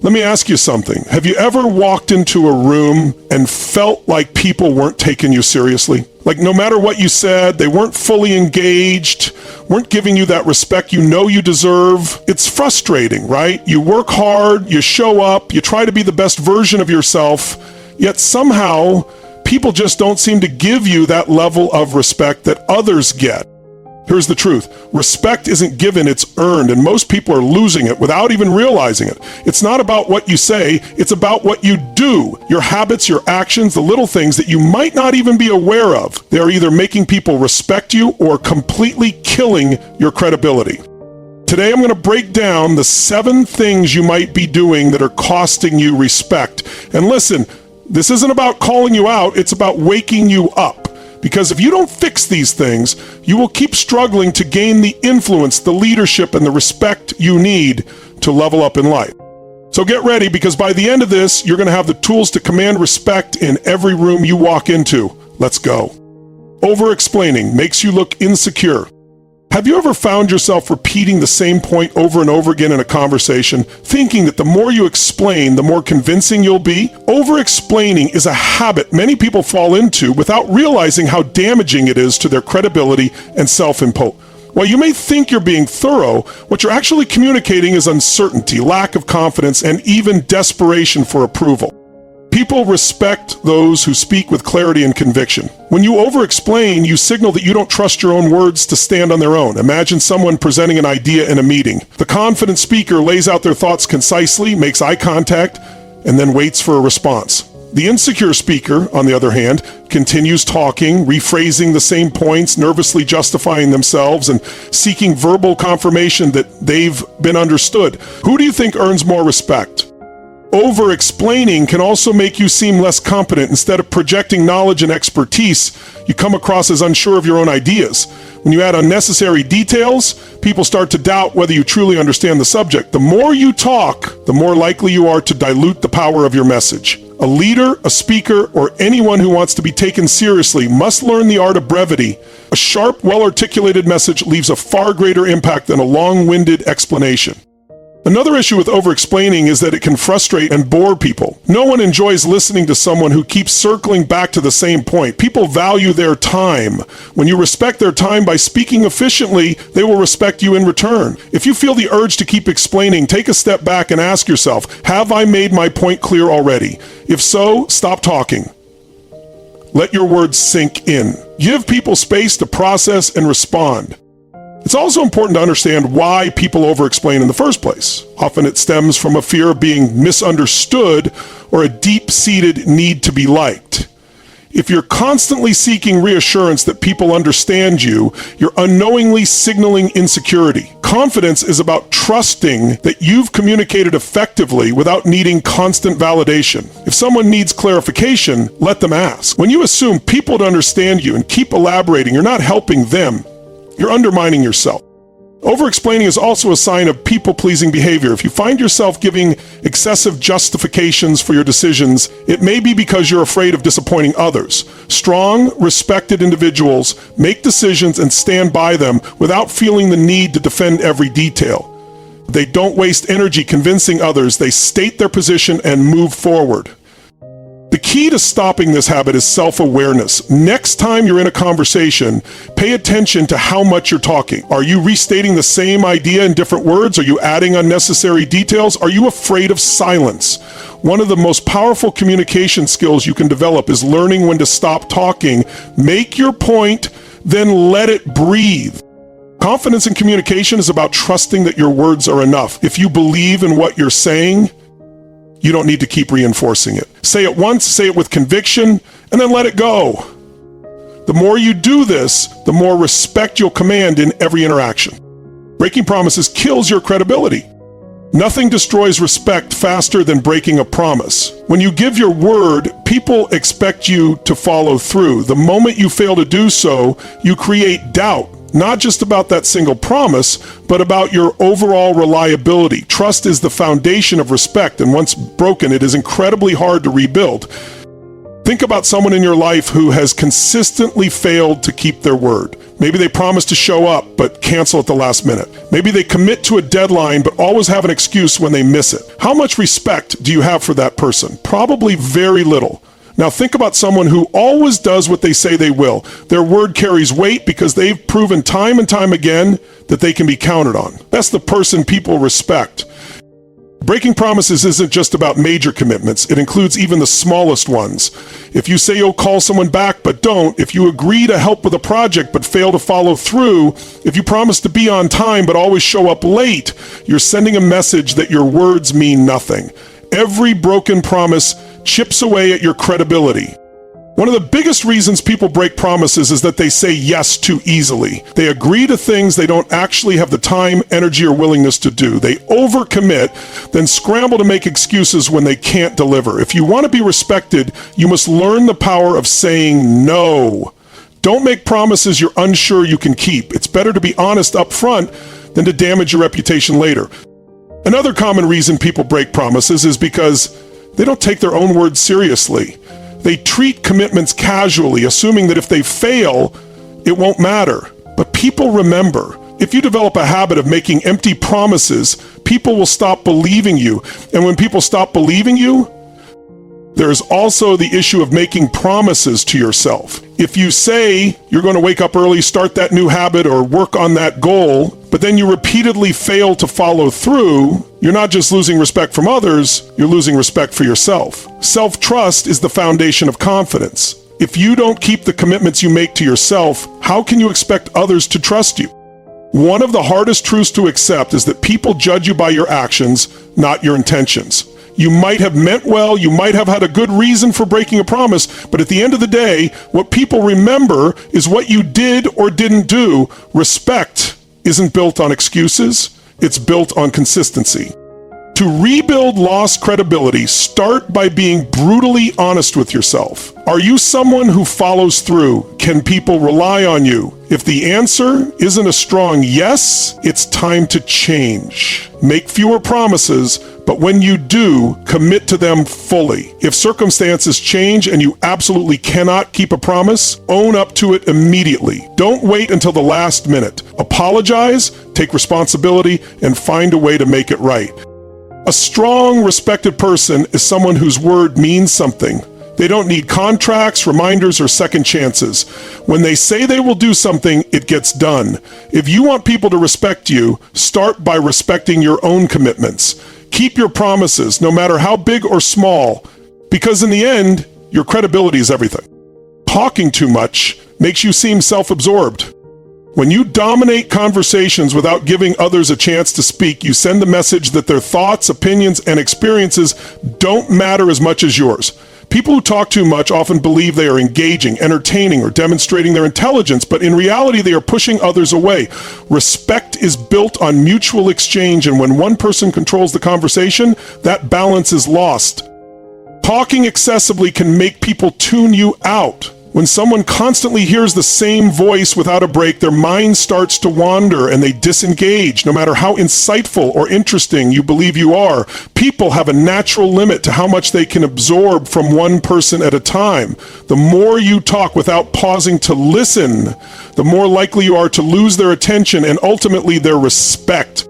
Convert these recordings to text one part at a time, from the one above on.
Let me ask you something. Have you ever walked into a room and felt like people weren't taking you seriously? Like no matter what you said, they weren't fully engaged, weren't giving you that respect you know you deserve. It's frustrating, right? You work hard, you show up, you try to be the best version of yourself, yet somehow people just don't seem to give you that level of respect that others get. Here's the truth. Respect isn't given, it's earned, and most people are losing it without even realizing it. It's not about what you say, it's about what you do. Your habits, your actions, the little things that you might not even be aware of. They are either making people respect you or completely killing your credibility. Today I'm going to break down the 7 things you might be doing that are costing you respect. And listen, this isn't about calling you out, it's about waking you up. Because if you don't fix these things, you will keep struggling to gain the influence, the leadership, and the respect you need to level up in life. So get ready, because by the end of this, you're going to have the tools to command respect in every room you walk into. Let's go. Over-explaining makes you look insecure. Have you ever found yourself repeating the same point over and over again in a conversation, thinking that the more you explain, the more convincing you'll be? Over-explaining is a habit many people fall into without realizing how damaging it is to their credibility and self-imposed. While you may think you're being thorough, what you're actually communicating is uncertainty, lack of confidence, and even desperation for approval. People respect those who speak with clarity and conviction. When you over-explain, you signal that you don't trust your own words to stand on their own. Imagine someone presenting an idea in a meeting. The confident speaker lays out their thoughts concisely, makes eye contact, and then waits for a response. The insecure speaker, on the other hand, continues talking, rephrasing the same points, nervously justifying themselves, and seeking verbal confirmation that they've been understood. Who do you think earns more respect? Over-explaining can also make you seem less competent. Instead of projecting knowledge and expertise, you come across as unsure of your own ideas. When you add unnecessary details, people start to doubt whether you truly understand the subject. The more you talk, the more likely you are to dilute the power of your message. A leader, a speaker, or anyone who wants to be taken seriously must learn the art of brevity. A sharp, well-articulated message leaves a far greater impact than a long-winded explanation. Another issue with over-explaining is that it can frustrate and bore people. No one enjoys listening to someone who keeps circling back to the same point. People value their time. When you respect their time by speaking efficiently, they will respect you in return. If you feel the urge to keep explaining, take a step back and ask yourself, have I made my point clear already? If so, stop talking. Let your words sink in. Give people space to process and respond. It's also important to understand why people over-explain in the first place. Often it stems from a fear of being misunderstood or a deep-seated need to be liked. If you're constantly seeking reassurance that people understand you, you're unknowingly signaling insecurity. Confidence is about trusting that you've communicated effectively without needing constant validation. If someone needs clarification, let them ask. When you assume people to understand you and keep elaborating, you're not helping them. You're undermining yourself. Over-explaining is also a sign of people-pleasing behavior. If you find yourself giving excessive justifications for your decisions, it may be because you're afraid of disappointing others. Strong, respected individuals make decisions and stand by them without feeling the need to defend every detail. They don't waste energy convincing others. They state their position and move forward. The key to stopping this habit is self-awareness. Next time you're in a conversation, pay attention to how much you're talking. Are you restating the same idea in different words? Are you adding unnecessary details? Are you afraid of silence? One of the most powerful communication skills you can develop is learning when to stop talking. Make your point, then let it breathe. Confidence in communication is about trusting that your words are enough. If you believe in what you're saying, you don't need to keep reinforcing it. Say it once, say it with conviction, and then let it go. The more you do this, the more respect you'll command in every interaction. Breaking promises kills your credibility. Nothing destroys respect faster than breaking a promise. When you give your word, people expect you to follow through. The moment you fail to do so, you create doubt. Not just about that single promise, but about your overall reliability. Trust is the foundation of respect, and once broken, it is incredibly hard to rebuild. Think about someone in your life who has consistently failed to keep their word. Maybe they promise to show up, but cancel at the last minute. Maybe they commit to a deadline, but always have an excuse when they miss it. How much respect do you have for that person? Probably very little. Now think about someone who always does what they say they will. Their word carries weight because they've proven time and time again that they can be counted on. That's the person people respect. Breaking promises isn't just about major commitments. It includes even the smallest ones. If you say you'll call someone back but don't, if you agree to help with a project but fail to follow through, if you promise to be on time but always show up late, you're sending a message that your words mean nothing. Every broken promise chips away at your credibility. One of the biggest reasons people break promises is that they say yes too easily. They agree to things they don't actually have the time, energy, or willingness to do. They overcommit, then scramble to make excuses when they can't deliver. If you want to be respected, you must learn the power of saying no. Don't make promises you're unsure you can keep. It's better to be honest up front than to damage your reputation later. Another common reason people break promises is because they don't take their own words seriously. They treat commitments casually, assuming that if they fail, it won't matter. But people remember. If you develop a habit of making empty promises, people will stop believing you. And when people stop believing you, there's also the issue of making promises to yourself. If you say you're going to wake up early, start that new habit, or work on that goal, but then you repeatedly fail to follow through, you're not just losing respect from others, you're losing respect for yourself. Self-trust is the foundation of confidence. If you don't keep the commitments you make to yourself, how can you expect others to trust you? One of the hardest truths to accept is that people judge you by your actions, not your intentions. You might have meant well, you might have had a good reason for breaking a promise, but at the end of the day, what people remember is what you did or didn't do. Respect isn't built on excuses, it's built on consistency. To rebuild lost credibility, start by being brutally honest with yourself. Are you someone who follows through? Can people rely on you? If the answer isn't a strong yes, it's time to change. Make fewer promises, but when you do, commit to them fully. If circumstances change and you absolutely cannot keep a promise, own up to it immediately. Don't wait until the last minute. Apologize, take responsibility, and find a way to make it right. A strong, respected person is someone whose word means something. They don't need contracts, reminders, or second chances. When they say they will do something, it gets done. If you want people to respect you, start by respecting your own commitments. Keep your promises, no matter how big or small, because in the end, your credibility is everything. Talking too much makes you seem self-absorbed. When you dominate conversations without giving others a chance to speak, you send the message that their thoughts, opinions, and experiences don't matter as much as yours. People who talk too much often believe they are engaging, entertaining, or demonstrating their intelligence, but in reality, they are pushing others away. Respect is built on mutual exchange, and when one person controls the conversation, that balance is lost. Talking excessively can make people tune you out. When someone constantly hears the same voice without a break, their mind starts to wander and they disengage, no matter how insightful or interesting you believe you are. People have a natural limit to how much they can absorb from one person at a time. The more you talk without pausing to listen, the more likely you are to lose their attention and ultimately their respect.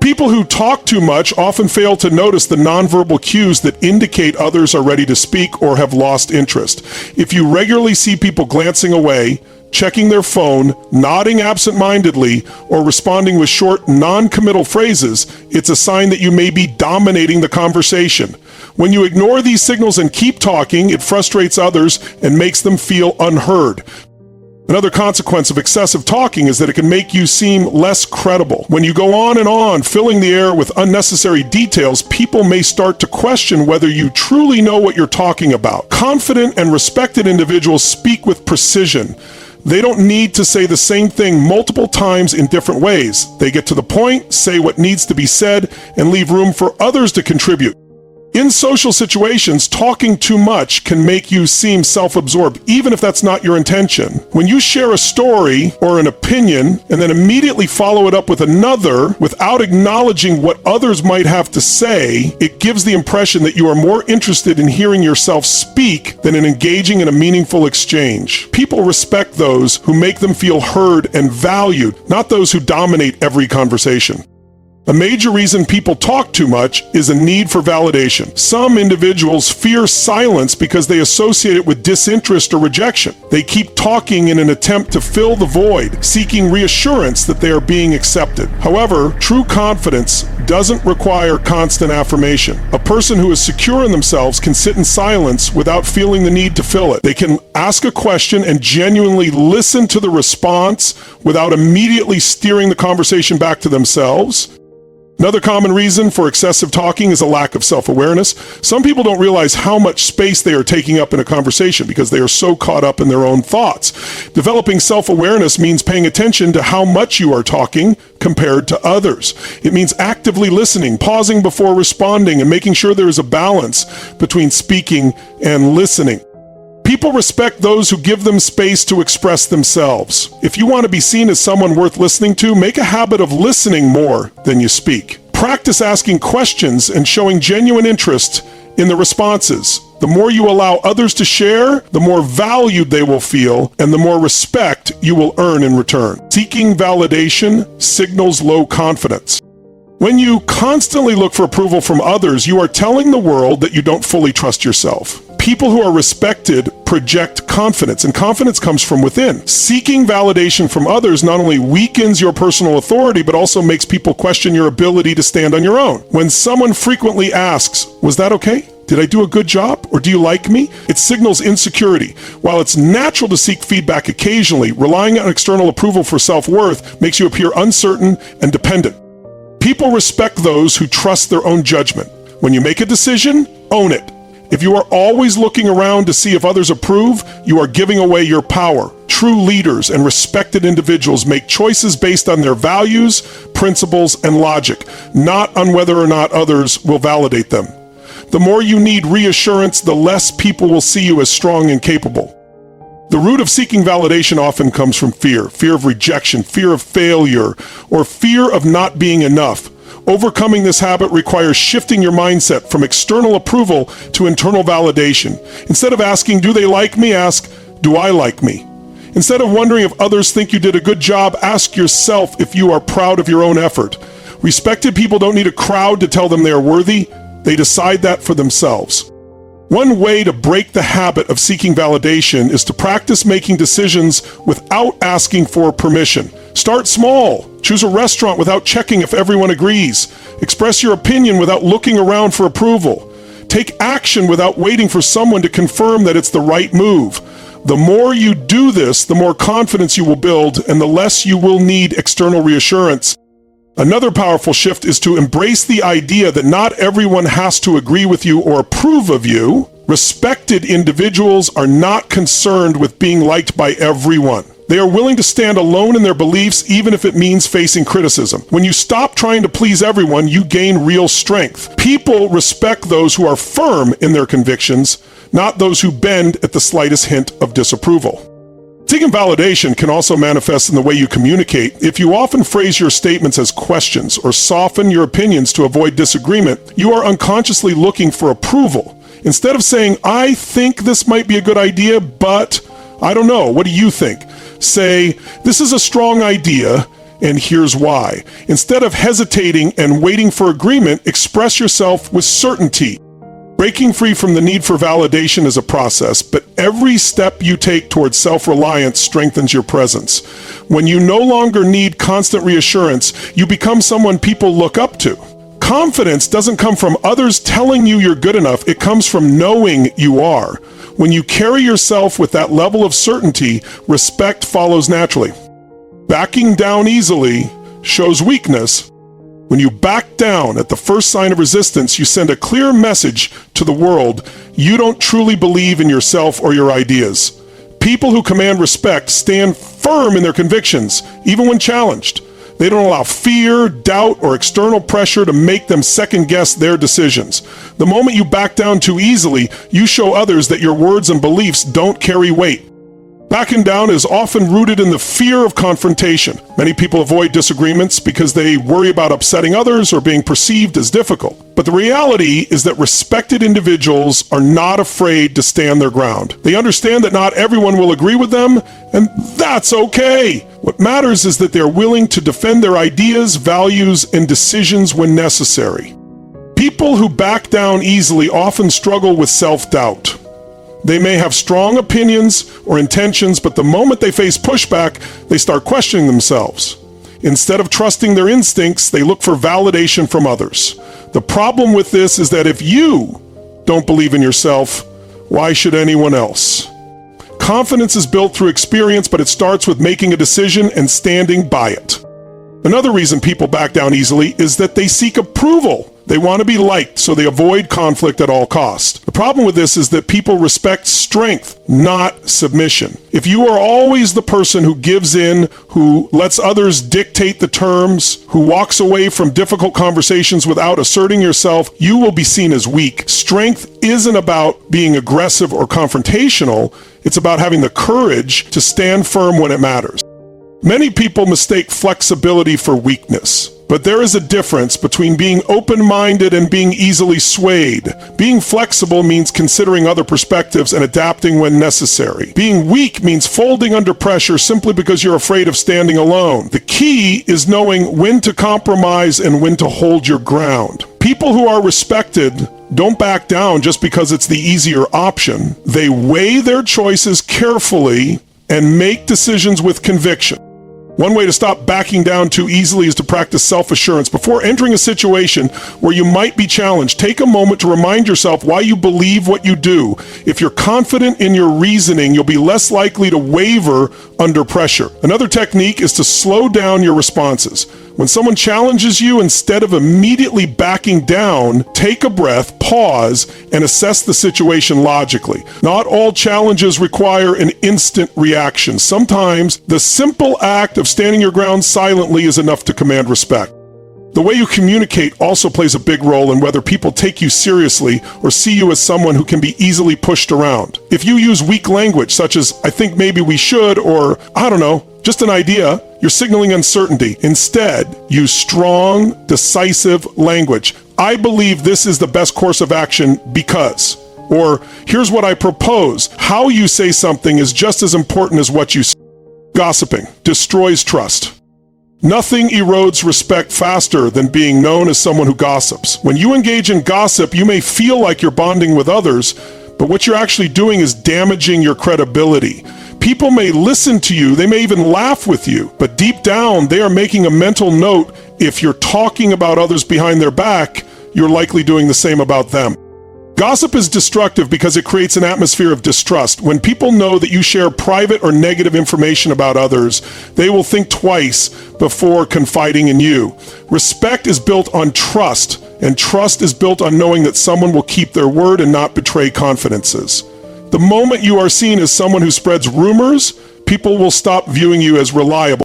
People who talk too much often fail to notice the nonverbal cues that indicate others are ready to speak or have lost interest. If you regularly see people glancing away, checking their phone, nodding absent-mindedly, or responding with short, non-committal phrases, it's a sign that you may be dominating the conversation. When you ignore these signals and keep talking, it frustrates others and makes them feel unheard. Another consequence of excessive talking is that it can make you seem less credible. When you go on, filling the air with unnecessary details, people may start to question whether you truly know what you're talking about. Confident and respected individuals speak with precision. They don't need to say the same thing multiple times in different ways. They get to the point, say what needs to be said, and leave room for others to contribute. In social situations, talking too much can make you seem self-absorbed, even if that's not your intention. When you share a story or an opinion and then immediately follow it up with another without acknowledging what others might have to say, it gives the impression that you are more interested in hearing yourself speak than in engaging in a meaningful exchange. People respect those who make them feel heard and valued, not those who dominate every conversation. A major reason people talk too much is a need for validation. Some individuals fear silence because they associate it with disinterest or rejection. They keep talking in an attempt to fill the void, seeking reassurance that they are being accepted. However, true confidence doesn't require constant affirmation. A person who is secure in themselves can sit in silence without feeling the need to fill it. They can ask a question and genuinely listen to the response without immediately steering the conversation back to themselves. Another common reason for excessive talking is a lack of self-awareness. Some people don't realize how much space they are taking up in a conversation because they are so caught up in their own thoughts. Developing self-awareness means paying attention to how much you are talking compared to others. It means actively listening, pausing before responding, and making sure there is a balance between speaking and listening. People respect those who give them space to express themselves. If you want to be seen as someone worth listening to, make a habit of listening more than you speak. Practice asking questions and showing genuine interest in the responses. The more you allow others to share, the more valued they will feel, and the more respect you will earn in return. Seeking validation signals low confidence. When you constantly look for approval from others, you are telling the world that you don't fully trust yourself. People who are respected project confidence, and confidence comes from within. Seeking validation from others not only weakens your personal authority, but also makes people question your ability to stand on your own. When someone frequently asks, "Was that okay? Did I do a good job? Or do you like me?" it signals insecurity. While it's natural to seek feedback occasionally, relying on external approval for self-worth makes you appear uncertain and dependent. People respect those who trust their own judgment. When you make a decision, own it. If you are always looking around to see if others approve, you are giving away your power. True leaders and respected individuals make choices based on their values, principles, and logic, not on whether or not others will validate them. The more you need reassurance, the less people will see you as strong and capable. The root of seeking validation often comes from fear of rejection, fear of failure, or fear of not being enough. Overcoming this habit requires shifting your mindset from external approval to internal validation. Instead of asking, "Do they like me?" ask, "Do I like me?" Instead of wondering if others think you did a good job, ask yourself if you are proud of your own effort. Respected people don't need a crowd to tell them they are worthy. They decide that for themselves. One way to break the habit of seeking validation is to practice making decisions without asking for permission. Start small. Choose a restaurant without checking if everyone agrees. Express your opinion without looking around for approval. Take action without waiting for someone to confirm that it's the right move. The more you do this, the more confidence you will build, and the less you will need external reassurance. Another powerful shift is to embrace the idea that not everyone has to agree with you or approve of you. Respected individuals are not concerned with being liked by everyone. They are willing to stand alone in their beliefs, even if it means facing criticism. When you stop trying to please everyone, you gain real strength. People respect those who are firm in their convictions, not those who bend at the slightest hint of disapproval. Seeking validation can also manifest in the way you communicate. If you often phrase your statements as questions or soften your opinions to avoid disagreement, you are unconsciously looking for approval. Instead of saying, "I think this might be a good idea, but I don't know, what do you think?" Say, "This is a strong idea, and here's why." Instead of hesitating and waiting for agreement, express yourself with certainty. Breaking free from the need for validation is a process, but every step you take towards self-reliance strengthens your presence. When you no longer need constant reassurance, you become someone people look up to. Confidence doesn't come from others telling you you're good enough. It comes from knowing you are. When you carry yourself with that level of certainty, respect follows naturally. Backing down easily shows weakness. When you back down at the first sign of resistance, you send a clear message to the world. You don't truly believe in yourself or your ideas. People who command respect stand firm in their convictions, even when challenged. They don't allow fear, doubt, or external pressure to make them second-guess their decisions. The moment you back down too easily, you show others that your words and beliefs don't carry weight. Backing down is often rooted in the fear of confrontation. Many people avoid disagreements because they worry about upsetting others or being perceived as difficult. But the reality is that respected individuals are not afraid to stand their ground. They understand that not everyone will agree with them, and that's okay. What matters is that they're willing to defend their ideas, values, and decisions when necessary. People who back down easily often struggle with self-doubt. They may have strong opinions or intentions, but the moment they face pushback, they start questioning themselves. Instead of trusting their instincts, they look for validation from others. The problem with this is that if you don't believe in yourself, why should anyone else? Confidence is built through experience, but it starts with making a decision and standing by it. Another reason people back down easily is that they seek approval. They want to be liked, so they avoid conflict at all costs. The problem with this is that people respect strength, not submission. If you are always the person who gives in, who lets others dictate the terms, who walks away from difficult conversations without asserting yourself, you will be seen as weak. Strength isn't about being aggressive or confrontational. It's about having the courage to stand firm when it matters. Many people mistake flexibility for weakness. But there is a difference between being open-minded and being easily swayed. Being flexible means considering other perspectives and adapting when necessary. Being weak means folding under pressure simply because you're afraid of standing alone. The key is knowing when to compromise and when to hold your ground. People who are respected don't back down just because it's the easier option. They weigh their choices carefully and make decisions with conviction. One way to stop backing down too easily is to practice self-assurance. Before entering a situation where you might be challenged, take a moment to remind yourself why you believe what you do. If you're confident in your reasoning, you'll be less likely to waver under pressure. Another technique is to slow down your responses. When someone challenges you, instead of immediately backing down, take a breath, pause, and assess the situation logically. Not all challenges require an instant reaction. Sometimes the simple act of standing your ground silently is enough to command respect. The way you communicate also plays a big role in whether people take you seriously or see you as someone who can be easily pushed around. If you use weak language, such as, "I think maybe we should," or, "I don't know, just an idea," you're signaling uncertainty. Instead, use strong, decisive language. "I believe this is the best course of action because," or "here's what I propose." How you say something is just as important as what you say. Gossiping destroys trust. Nothing erodes respect faster than being known as someone who gossips. When you engage in gossip, you may feel like you're bonding with others, but what you're actually doing is damaging your credibility. People may listen to you, they may even laugh with you, but deep down, they are making a mental note. If you're talking about others behind their back, you're likely doing the same about them. Gossip is destructive because it creates an atmosphere of distrust. When people know that you share private or negative information about others, they will think twice before confiding in you. Respect is built on trust, and trust is built on knowing that someone will keep their word and not betray confidences. The moment you are seen as someone who spreads rumors, people will stop viewing you as reliable.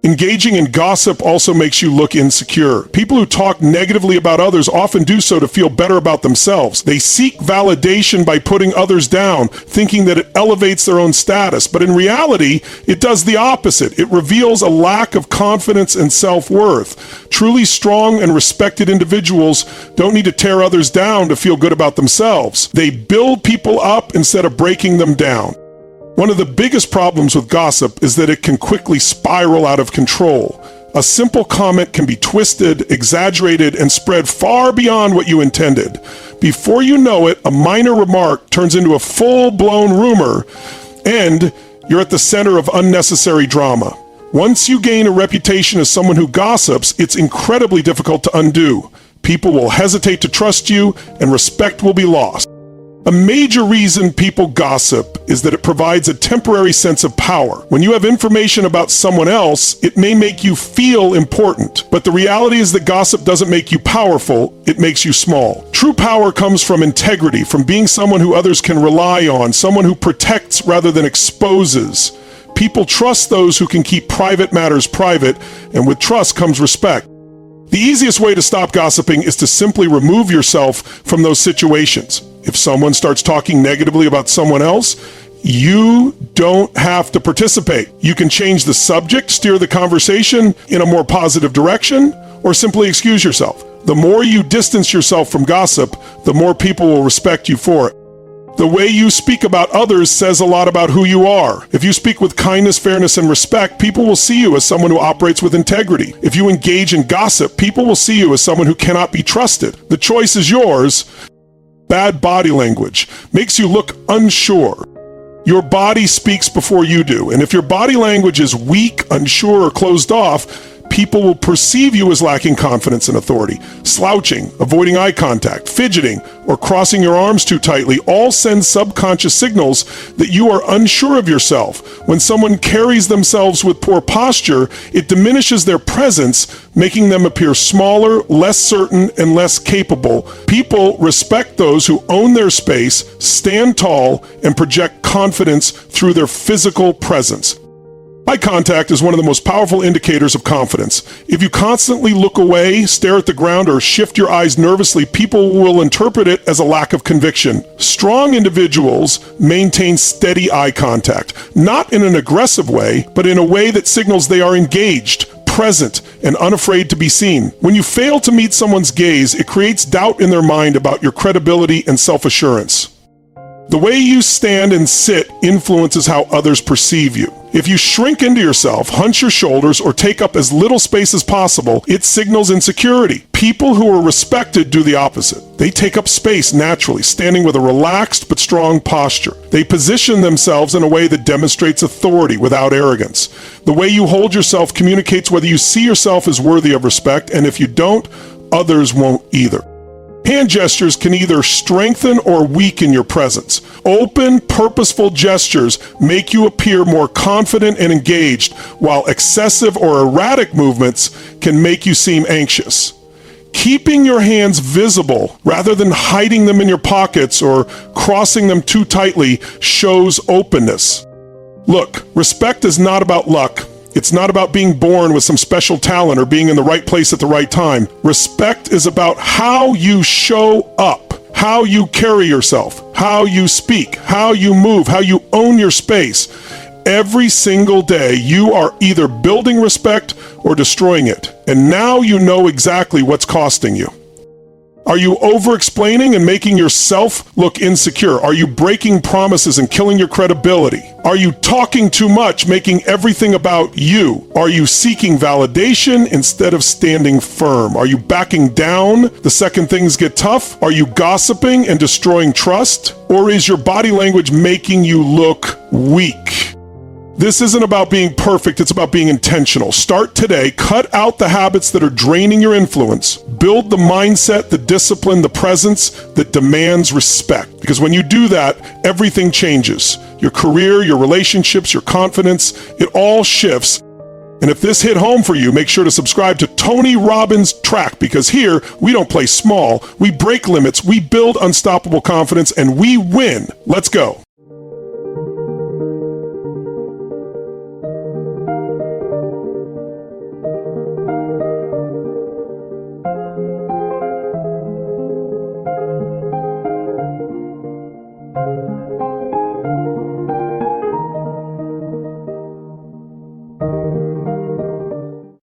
Engaging in gossip also makes you look insecure. People who talk negatively about others often do so to feel better about themselves. They seek validation by putting others down, thinking that it elevates their own status. But in reality, it does the opposite. It reveals a lack of confidence and self-worth. Truly strong and respected individuals don't need to tear others down to feel good about themselves. They build people up instead of breaking them down. One of the biggest problems with gossip is that it can quickly spiral out of control. A simple comment can be twisted, exaggerated, and spread far beyond what you intended. Before you know it, a minor remark turns into a full-blown rumor, and you're at the center of unnecessary drama. Once you gain a reputation as someone who gossips, it's incredibly difficult to undo. People will hesitate to trust you, and respect will be lost. A major reason people gossip is that it provides a temporary sense of power. When you have information about someone else, it may make you feel important. But the reality is that gossip doesn't make you powerful, it makes you small. True power comes from integrity, from being someone who others can rely on, someone who protects rather than exposes. People trust those who can keep private matters private, and with trust comes respect. The easiest way to stop gossiping is to simply remove yourself from those situations. If someone starts talking negatively about someone else, you don't have to participate. You can change the subject, steer the conversation in a more positive direction, or simply excuse yourself. The more you distance yourself from gossip, the more people will respect you for it. The way you speak about others says a lot about who you are. If you speak with kindness, fairness, and respect, people will see you as someone who operates with integrity. If you engage in gossip, people will see you as someone who cannot be trusted. The choice is yours. Bad body language makes you look unsure. Your body speaks before you do, and if your body language is weak, unsure, or closed off, people will perceive you as lacking confidence and authority. Slouching, avoiding eye contact, fidgeting, or crossing your arms too tightly all send subconscious signals that you are unsure of yourself. When someone carries themselves with poor posture, it diminishes their presence, making them appear smaller, less certain, and less capable. People respect those who own their space, stand tall, and project confidence through their physical presence. Eye contact is one of the most powerful indicators of confidence. If you constantly look away, stare at the ground, or shift your eyes nervously, people will interpret it as a lack of conviction. Strong individuals maintain steady eye contact, not in an aggressive way, but in a way that signals they are engaged, present, and unafraid to be seen. When you fail to meet someone's gaze, it creates doubt in their mind about your credibility and self-assurance. The way you stand and sit influences how others perceive you. If you shrink into yourself, hunch your shoulders, or take up as little space as possible, it signals insecurity. People who are respected do the opposite. They take up space naturally, standing with a relaxed but strong posture. They position themselves in a way that demonstrates authority without arrogance. The way you hold yourself communicates whether you see yourself as worthy of respect, and if you don't, others won't either. Hand gestures can either strengthen or weaken your presence. Open, purposeful gestures make you appear more confident and engaged, while excessive or erratic movements can make you seem anxious. Keeping your hands visible rather than hiding them in your pockets or crossing them too tightly shows openness. Look, respect is not about luck. It's not about being born with some special talent or being in the right place at the right time. Respect is about how you show up, how you carry yourself, how you speak, how you move, how you own your space. Every single day, you are either building respect or destroying it. And now you know exactly what's costing you. Are you over-explaining and making yourself look insecure? Are you breaking promises and killing your credibility? Are you talking too much, making everything about you? Are you seeking validation instead of standing firm? Are you backing down the second things get tough? Are you gossiping and destroying trust? Or is your body language making you look weak? This isn't about being perfect, it's about being intentional. Start today, cut out the habits that are draining your influence. Build the mindset, the discipline, the presence that demands respect. Because when you do that, everything changes. Your career, your relationships, your confidence, it all shifts. And if this hit home for you, make sure to subscribe to Tony Robbins' Track, because here we don't play small, we break limits, we build unstoppable confidence, and we win. Let's go.